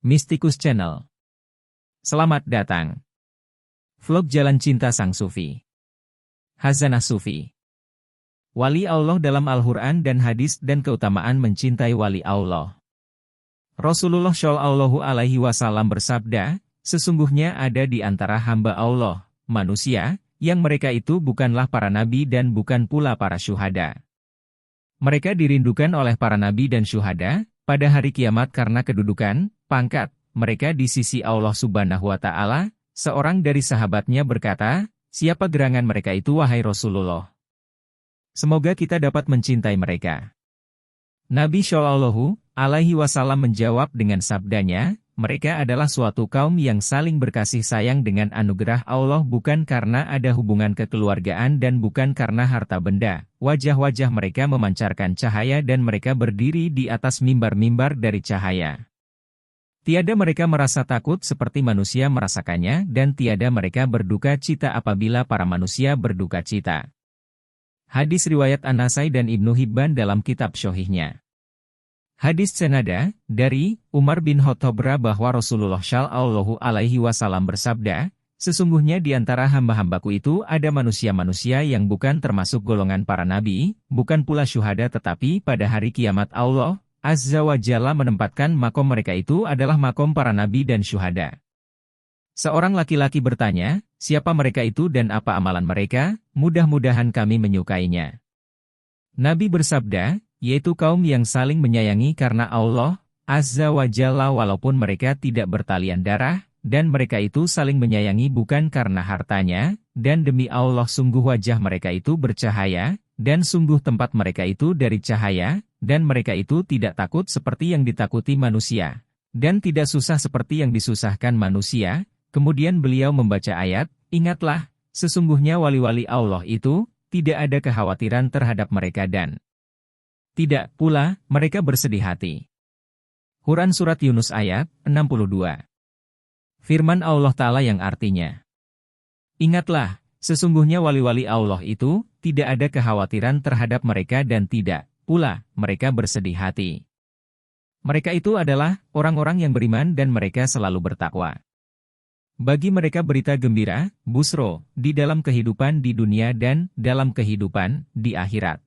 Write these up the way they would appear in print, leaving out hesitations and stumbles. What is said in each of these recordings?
Mistikus Channel. Selamat datang. Vlog Jalan Cinta Sang Sufi. Khazanah Sufi. Wali Allah dalam Al-Quran dan hadis dan keutamaan mencintai wali Allah. Rasulullah Shallallahu Alaihi Wasallam bersabda, sesungguhnya ada di antara hamba Allah, manusia, yang mereka itu bukanlah para nabi dan bukan pula para syuhada. Mereka dirindukan oleh para nabi dan syuhada pada hari kiamat karena kedudukan, pangkat, mereka di sisi Allah Subhanahu wa Ta'ala. Seorang dari sahabatnya berkata, siapa gerangan mereka itu wahai Rasulullah? Semoga kita dapat mencintai mereka. Nabi Shallallahu Alaihi Wasallam menjawab dengan sabdanya, mereka adalah suatu kaum yang saling berkasih sayang dengan anugerah Allah bukan karena ada hubungan kekeluargaan dan bukan karena harta benda. Wajah-wajah mereka memancarkan cahaya dan mereka berdiri di atas mimbar-mimbar dari cahaya. Tiada mereka merasa takut seperti manusia merasakannya dan tiada mereka berduka cita apabila para manusia berduka cita. Hadis riwayat An-Nasai dan Ibnu Hibban dalam kitab Sahihnya. Hadis senada dari Umar bin Khattab bahwa Rasulullah Shallallahu Alaihi Wasallam bersabda, sesungguhnya di antara hamba-hambaku itu ada manusia-manusia yang bukan termasuk golongan para nabi, bukan pula syuhada tetapi pada hari kiamat Allah Azza wa Jalla menempatkan makom mereka itu adalah makom para nabi dan syuhada. Seorang laki-laki bertanya, siapa mereka itu dan apa amalan mereka? Mudah-mudahan kami menyukainya. Nabi bersabda, yaitu kaum yang saling menyayangi karena Allah Azza wa Jalla walaupun mereka tidak bertalian darah, dan mereka itu saling menyayangi bukan karena hartanya, dan demi Allah sungguh wajah mereka itu bercahaya, dan sungguh tempat mereka itu dari cahaya, dan mereka itu tidak takut seperti yang ditakuti manusia, dan tidak susah seperti yang disusahkan manusia. Kemudian beliau membaca ayat, ingatlah, sesungguhnya wali-wali Allah itu, tidak ada kekhawatiran terhadap mereka dan tidak pula mereka bersedih hati. Quran Surat Yunus ayat 62. Firman Allah Ta'ala yang artinya, ingatlah, sesungguhnya wali-wali Allah itu, tidak ada kekhawatiran terhadap mereka dan tidak pula mereka bersedih hati. Mereka itu adalah orang-orang yang beriman dan mereka selalu bertakwa. Bagi mereka berita gembira, busro, di dalam kehidupan di dunia dan dalam kehidupan di akhirat.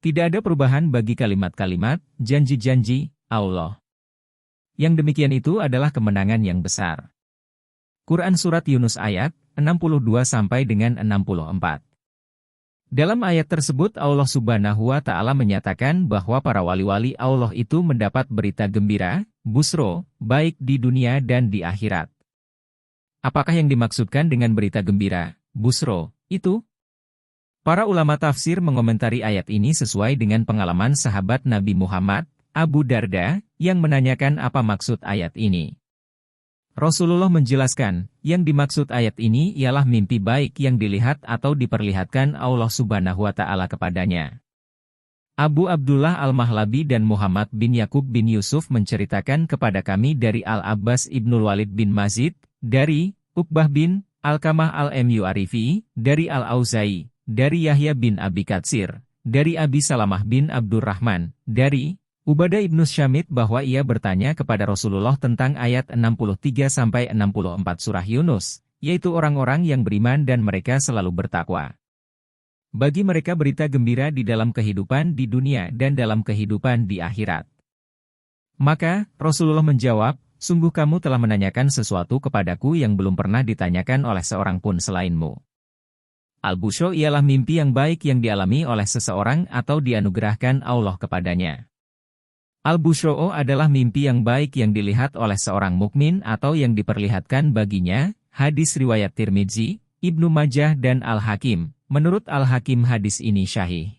Tidak ada perubahan bagi kalimat-kalimat, janji-janji Allah. Yang demikian itu adalah kemenangan yang besar. Quran Surat Yunus ayat 62 sampai dengan 64. Dalam ayat tersebut Allah Subhanahu wa Ta'ala menyatakan bahwa para wali-wali Allah itu mendapat berita gembira, busro, baik di dunia dan di akhirat. Apakah yang dimaksudkan dengan berita gembira, busro, itu? Para ulama tafsir mengomentari ayat ini sesuai dengan pengalaman sahabat Nabi Muhammad, Abu Darda, yang menanyakan apa maksud ayat ini. Rasulullah menjelaskan, yang dimaksud ayat ini ialah mimpi baik yang dilihat atau diperlihatkan Allah Subhanahu wa Ta'ala kepadanya. Abu Abdullah Al-Mahlabi dan Muhammad bin Yakub bin Yusuf menceritakan kepada kami dari Al-Abbas Ibnul Walid bin Mazid, dari Uqbah bin Alkamah Al-Mu'arifi, dari Al-Auza'i, dari Yahya bin Abi Katsir, dari Abi Salamah bin Abdurrahman, dari Ubadah ibnu Syamit bahwa ia bertanya kepada Rasulullah tentang ayat 63-64 surah Yunus, yaitu orang-orang yang beriman dan mereka selalu bertakwa. Bagi mereka berita gembira di dalam kehidupan di dunia dan dalam kehidupan di akhirat. Maka, Rasulullah menjawab, sungguh kamu telah menanyakan sesuatu kepadaku yang belum pernah ditanyakan oleh seorang pun selainmu. Al-Busro ialah mimpi yang baik yang dialami oleh seseorang atau dianugerahkan Allah kepadanya. Al-Bushro adalah mimpi yang baik yang dilihat oleh seorang mukmin atau yang diperlihatkan baginya, hadis riwayat Tirmidzi, Ibnu Majah dan Al-Hakim. Menurut Al-Hakim hadis ini syahih.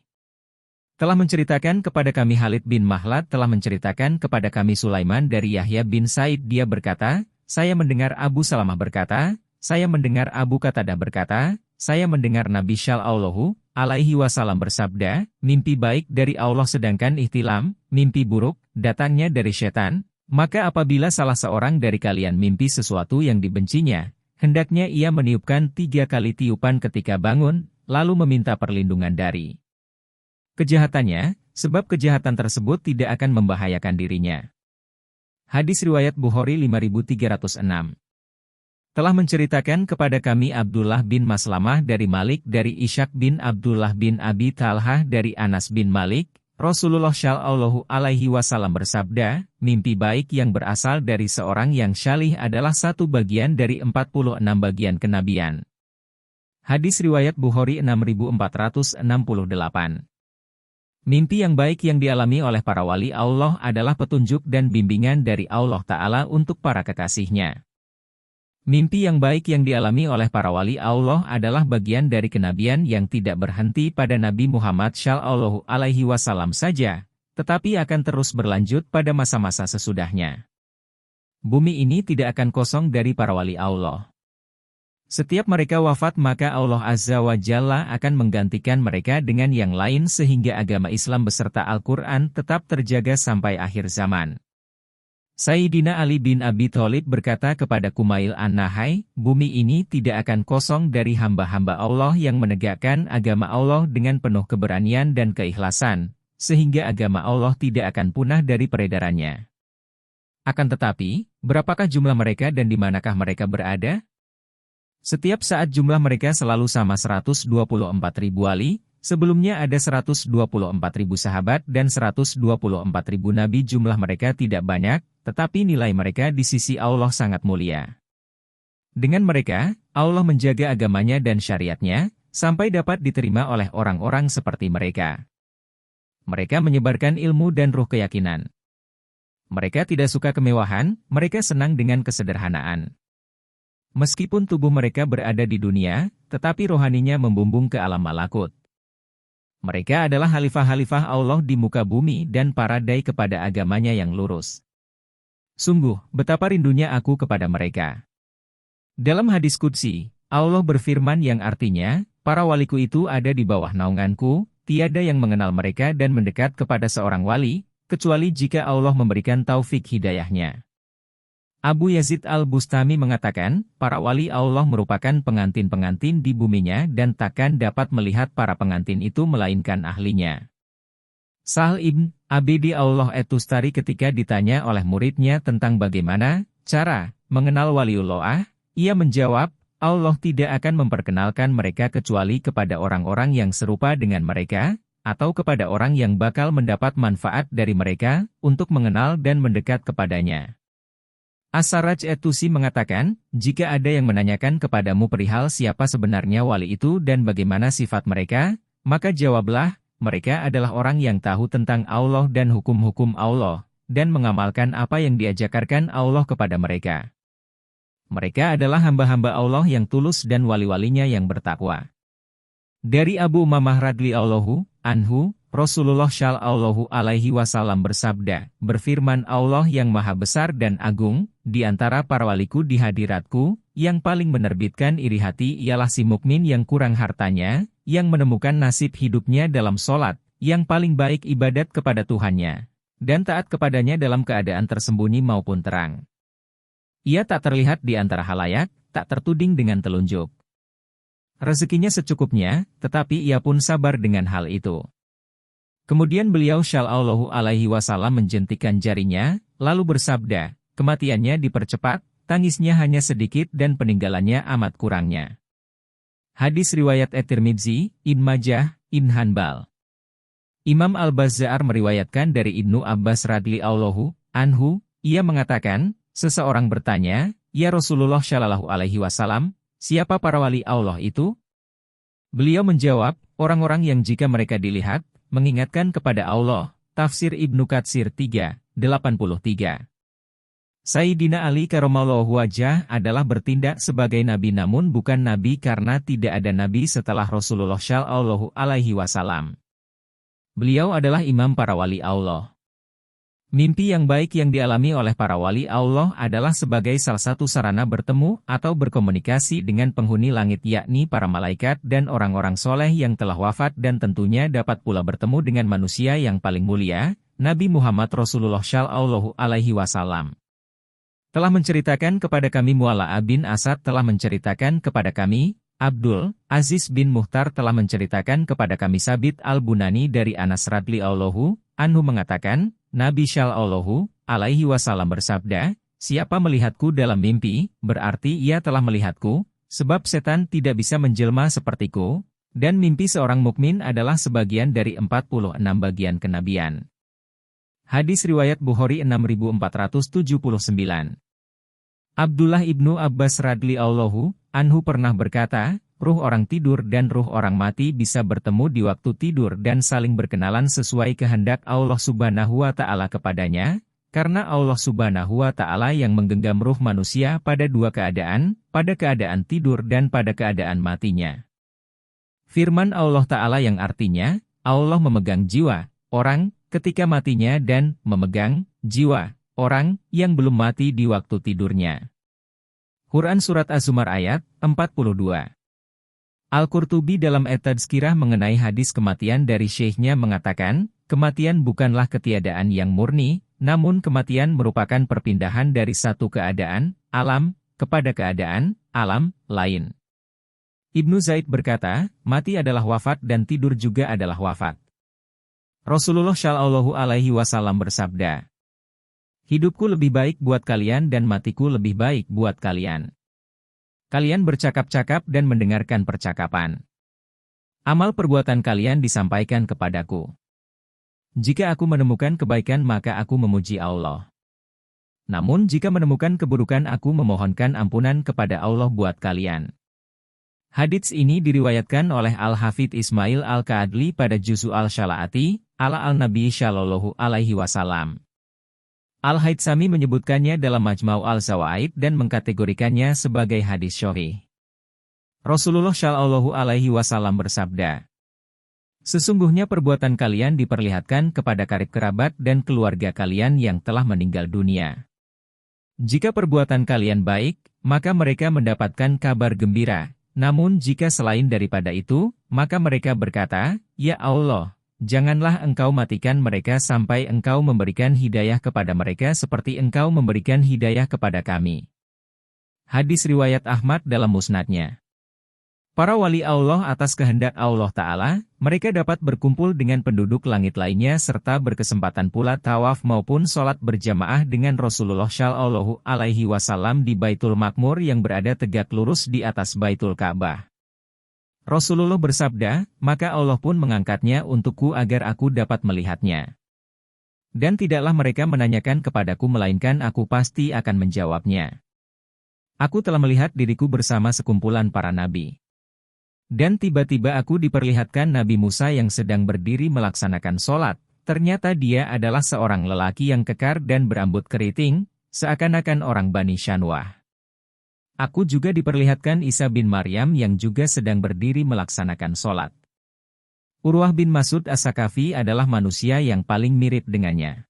Telah menceritakan kepada kami Khalid bin Mahlad telah menceritakan kepada kami Sulaiman dari Yahya bin Said dia berkata, saya mendengar Abu Salamah berkata, saya mendengar Abu Qatadah berkata, saya mendengar Nabi Shallallahu Alaihi Wasallam bersabda, mimpi baik dari Allah sedangkan ihtilam, mimpi buruk, datangnya dari setan, maka apabila salah seorang dari kalian mimpi sesuatu yang dibencinya, hendaknya ia meniupkan 3 kali tiupan ketika bangun, lalu meminta perlindungan dari kejahatannya, sebab kejahatan tersebut tidak akan membahayakan dirinya. Hadis riwayat Bukhari 5306. Telah menceritakan kepada kami Abdullah bin Maslamah dari Malik dari Ishaq bin Abdullah bin Abi Talhah dari Anas bin Malik, Rasulullah Shallallahu Alaihi Wasallam bersabda, mimpi baik yang berasal dari seorang yang syalih adalah satu bagian dari 46 bagian kenabian. Hadis riwayat Bukhari 6468. Mimpi yang baik yang dialami oleh para wali Allah adalah petunjuk dan bimbingan dari Allah Ta'ala untuk para kekasihnya. Mimpi yang baik yang dialami oleh para wali Allah adalah bagian dari kenabian yang tidak berhenti pada Nabi Muhammad Shallallahu Alaihi Wasallam saja, tetapi akan terus berlanjut pada masa-masa sesudahnya. Bumi ini tidak akan kosong dari para wali Allah. Setiap mereka wafat maka Allah Azza wa Jalla akan menggantikan mereka dengan yang lain sehingga agama Islam beserta Al-Quran tetap terjaga sampai akhir zaman. Sayyidina Ali bin Abi Thalib berkata kepada Kumail an-Nahai, bumi ini tidak akan kosong dari hamba-hamba Allah yang menegakkan agama Allah dengan penuh keberanian dan keikhlasan, sehingga agama Allah tidak akan punah dari peredarannya. Akan tetapi, berapakah jumlah mereka dan di manakah mereka berada? Setiap saat jumlah mereka selalu sama 124.000 wali, sebelumnya ada 124.000 sahabat dan 124.000 nabi. Jumlah mereka tidak banyak, tetapi nilai mereka di sisi Allah sangat mulia. Dengan mereka, Allah menjaga agamanya dan syariatnya, sampai dapat diterima oleh orang-orang seperti mereka. Mereka menyebarkan ilmu dan ruh keyakinan. Mereka tidak suka kemewahan, mereka senang dengan kesederhanaan. Meskipun tubuh mereka berada di dunia, tetapi rohaninya membumbung ke alam malakut. Mereka adalah khalifah-khalifah Allah di muka bumi dan para dai kepada agamanya yang lurus. Sungguh, betapa rindunya aku kepada mereka. Dalam hadis qudsi, Allah berfirman yang artinya, para waliku itu ada di bawah naunganku, tiada yang mengenal mereka dan mendekat kepada seorang wali, kecuali jika Allah memberikan taufik hidayahnya. Abu Yazid al-Bustami mengatakan, para wali Allah merupakan pengantin-pengantin di buminya dan takkan dapat melihat para pengantin itu melainkan ahlinya. Sahal ibn Abidi Allah Etustari ketika ditanya oleh muridnya tentang bagaimana cara mengenal waliullah, ia menjawab, Allah tidak akan memperkenalkan mereka kecuali kepada orang-orang yang serupa dengan mereka, atau kepada orang yang bakal mendapat manfaat dari mereka, untuk mengenal dan mendekat kepadanya. As-Sarraj Etusi mengatakan, jika ada yang menanyakan kepadamu perihal siapa sebenarnya wali itu dan bagaimana sifat mereka, maka jawablah, mereka adalah orang yang tahu tentang Allah dan hukum-hukum Allah, dan mengamalkan apa yang diajarkan Allah kepada mereka. Mereka adalah hamba-hamba Allah yang tulus dan wali-walinya yang bertakwa. Dari Abu Umamah radhiyallahu anhu, Rasulullah Shallallahu Alaihi Wasallam bersabda, berfirman Allah yang maha besar dan agung, di antara para waliku di hadiratku, yang paling menerbitkan iri hati ialah si mukmin yang kurang hartanya, yang menemukan nasib hidupnya dalam sholat, yang paling baik ibadat kepada Tuhannya, dan taat kepadanya dalam keadaan tersembunyi maupun terang. Ia tak terlihat di antara halayak, tak tertuding dengan telunjuk. Rezekinya secukupnya, tetapi ia pun sabar dengan hal itu. Kemudian beliau Shallallahu Alaihi Wasallam menjentikan jarinya, lalu bersabda, kematiannya dipercepat, tangisnya hanya sedikit dan peninggalannya amat kurangnya. Hadis riwayat At-Tirmidzi, Ibn Majah, Ibn Hanbal. Imam Al-Bazzar meriwayatkan dari Ibnu Abbas radhiyallahu anhu, ia mengatakan, seseorang bertanya, ya Rasulullah Shallallahu Alaihi Wasallam, siapa para wali Allah itu? Beliau menjawab, orang-orang yang jika mereka dilihat, mengingatkan kepada Allah. Tafsir Ibnu Katsir 3:83. Sayyidina Ali karramallahu wajhah adalah bertindak sebagai nabi namun bukan nabi karena tidak ada nabi setelah Rasulullah Shallallahu Alaihi Wasallam. Beliau adalah imam para wali Allah. Mimpi yang baik yang dialami oleh para wali Allah adalah sebagai salah satu sarana bertemu atau berkomunikasi dengan penghuni langit yakni para malaikat dan orang-orang soleh yang telah wafat dan tentunya dapat pula bertemu dengan manusia yang paling mulia, Nabi Muhammad Rasulullah Shallallahu Alaihi Wasallam. Telah menceritakan kepada kami Mu'alla bin Asad telah menceritakan kepada kami, Abdul Aziz bin Muhtar telah menceritakan kepada kami Sabit al-Bunani dari Anas radhiyallahu anhu mengatakan, Nabi Shallallahu alaihi wasallam bersabda, "Siapa melihatku dalam mimpi, berarti ia telah melihatku, sebab setan tidak bisa menjelma sepertiku, dan mimpi seorang mukmin adalah sebagian dari 46 bagian kenabian." Hadis riwayat Bukhari 6479. Abdullah ibnu Abbas radhiyallahu anhu pernah berkata, ruh orang tidur dan ruh orang mati bisa bertemu di waktu tidur dan saling berkenalan sesuai kehendak Allah Subhanahu wa Ta'ala kepadanya, karena Allah Subhanahu wa Ta'ala yang menggenggam ruh manusia pada dua keadaan, pada keadaan tidur dan pada keadaan matinya. Firman Allah Ta'ala yang artinya, Allah memegang jiwa orang ketika matinya dan memegang jiwa orang yang belum mati di waktu tidurnya. Quran Surat Az-Zumar ayat 42. Al-Qurtubi dalam At-Tadhkirah mengenai hadis kematian dari syekhnya mengatakan, kematian bukanlah ketiadaan yang murni, namun kematian merupakan perpindahan dari satu keadaan, alam, kepada keadaan, alam, lain. Ibnu Zaid berkata, mati adalah wafat dan tidur juga adalah wafat. Rasulullah Shallallahu Alaihi Wasallam bersabda, hidupku lebih baik buat kalian dan matiku lebih baik buat kalian. Kalian bercakap-cakap dan mendengarkan percakapan. Amal perbuatan kalian disampaikan kepadaku. Jika aku menemukan kebaikan maka aku memuji Allah. Namun jika menemukan keburukan aku memohonkan ampunan kepada Allah buat kalian. Hadits ini diriwayatkan oleh Al-Hafidz Ismail Al-Qadli pada Juz'u Al-Shala'ati, ala Al-Nabi Shallallahu Alaihi Wasallam. Al-Haytsami menyebutkannya dalam Majmau Al-Zawaid dan mengkategorikannya sebagai hadis sahih. Rasulullah Shallallahu Alaihi Wasallam bersabda, sesungguhnya perbuatan kalian diperlihatkan kepada karib kerabat dan keluarga kalian yang telah meninggal dunia. Jika perbuatan kalian baik, maka mereka mendapatkan kabar gembira. Namun jika selain daripada itu, maka mereka berkata, ya Allah, janganlah engkau matikan mereka sampai engkau memberikan hidayah kepada mereka seperti engkau memberikan hidayah kepada kami. Hadis riwayat Ahmad dalam musnadnya. Para wali Allah atas kehendak Allah Ta'ala, mereka dapat berkumpul dengan penduduk langit lainnya serta berkesempatan pula tawaf maupun sholat berjamaah dengan Rasulullah Shallallahu Alaihi Wasallam di Baitul Maqmur yang berada tegak lurus di atas Baitul Ka'bah. Rasulullah bersabda, maka Allah pun mengangkatnya untukku agar aku dapat melihatnya. Dan tidaklah mereka menanyakan kepadaku melainkan aku pasti akan menjawabnya. Aku telah melihat diriku bersama sekumpulan para nabi. Dan tiba-tiba aku diperlihatkan Nabi Musa yang sedang berdiri melaksanakan sholat. Ternyata dia adalah seorang lelaki yang kekar dan berambut keriting, seakan-akan orang Bani Shanwah. Aku juga diperlihatkan Isa bin Maryam yang juga sedang berdiri melaksanakan sholat. Urwah bin Mas'ud As-Sakafi adalah manusia yang paling mirip dengannya.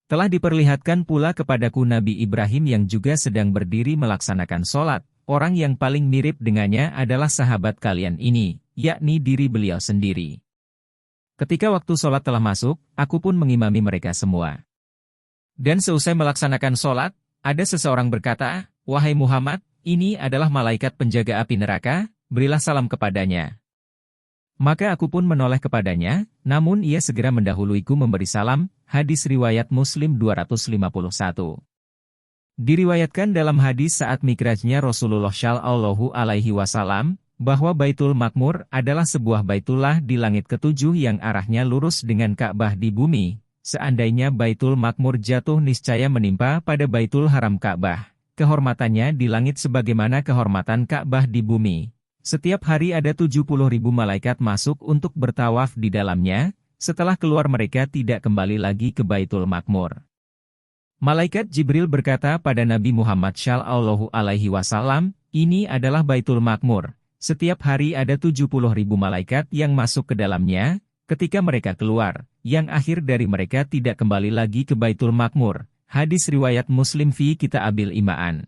Telah diperlihatkan pula kepadaku Nabi Ibrahim yang juga sedang berdiri melaksanakan sholat. Orang yang paling mirip dengannya adalah sahabat kalian ini, yakni diri beliau sendiri. Ketika waktu sholat telah masuk, aku pun mengimami mereka semua. Dan seusai melaksanakan sholat, ada seseorang berkata, wahai Muhammad, ini adalah malaikat penjaga api neraka, berilah salam kepadanya. Maka aku pun menoleh kepadanya, namun ia segera mendahuluiku memberi salam. Hadis riwayat Muslim 251. Diriwayatkan dalam hadis saat mikrajnya Rasulullah Shallallahu Alaihi Wasallam, bahwa Baitul Maqmur adalah sebuah baitullah di langit ketujuh yang arahnya lurus dengan Ka'bah di bumi. Seandainya Baitul Maqmur jatuh niscaya menimpa pada Baitul Haram Ka'bah. Kehormatannya di langit sebagaimana kehormatan Ka'bah di bumi. Setiap hari ada 70.000 malaikat masuk untuk bertawaf di dalamnya, setelah keluar mereka tidak kembali lagi ke Baitul Maqmur. Malaikat Jibril berkata pada Nabi Muhammad Shallallahu Alaihi Wasallam, ini adalah Baitul Maqmur. Setiap hari ada 70.000 malaikat yang masuk ke dalamnya. Ketika mereka keluar, yang akhir dari mereka tidak kembali lagi ke Baitul Maqmur. Hadis riwayat Muslim fi Kitaabil Imaan.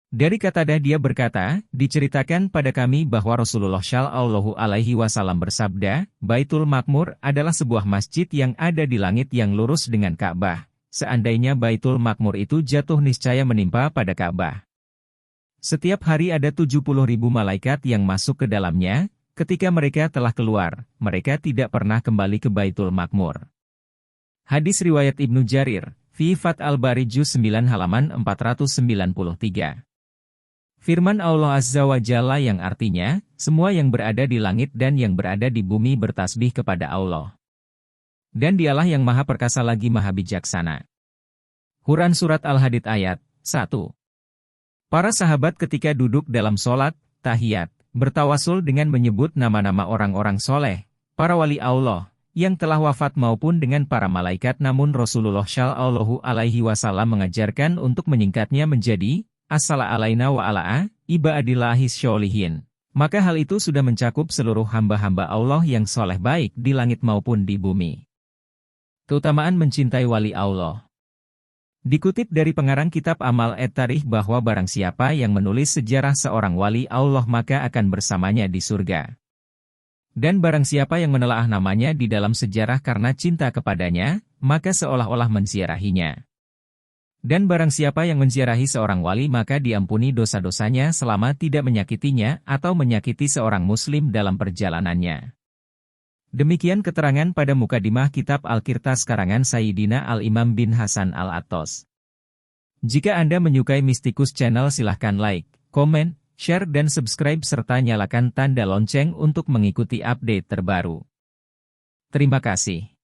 Dari Qatadah dia berkata, diceritakan pada kami bahwa Rasulullah Shallallahu Alaihi Wasallam bersabda, Baitul Maqmur adalah sebuah masjid yang ada di langit yang lurus dengan Ka'bah. Seandainya Baitul Maqmur itu jatuh niscaya menimpa pada Ka'bah. Setiap hari ada 70.000 malaikat yang masuk ke dalamnya, ketika mereka telah keluar, mereka tidak pernah kembali ke Baitul Maqmur. Hadis riwayat Ibnu Jarir, Fi Fath Al-Bari Juz 9 halaman 493. Firman Allah Azza wa Jalla yang artinya, semua yang berada di langit dan yang berada di bumi bertasbih kepada Allah. Dan dialah yang maha perkasa lagi maha bijaksana. Quran Surat Al-Hadid ayat 1. Para sahabat ketika duduk dalam sholat, tahiyat, bertawasul dengan menyebut nama-nama orang-orang soleh, para wali Allah, yang telah wafat maupun dengan para malaikat, namun Rasulullah Shallallahu Alaihi Wasallam mengajarkan untuk menyingkatnya menjadi As-sala alaina wa ala'a, ibadillahis syolihin. Maka hal itu sudah mencakup seluruh hamba-hamba Allah yang soleh baik di langit maupun di bumi. Keutamaan mencintai wali Allah. Dikutip dari pengarang kitab Amal et-Tarikh bahwa barang siapa yang menulis sejarah seorang wali Allah maka akan bersamanya di surga. Dan barang siapa yang menelaah namanya di dalam sejarah karena cinta kepadanya, maka seolah-olah menziarahinya. Dan barang siapa yang menziarahi seorang wali maka diampuni dosa-dosanya selama tidak menyakitinya atau menyakiti seorang muslim dalam perjalanannya. Demikian keterangan pada mukadimah kitab Al-Qirtas karangan Sayyidina Al-Imam bin Hasan Al-Attas. Jika Anda menyukai Mistikus Channel silahkan like, komen, share dan subscribe serta nyalakan tanda lonceng untuk mengikuti update terbaru. Terima kasih.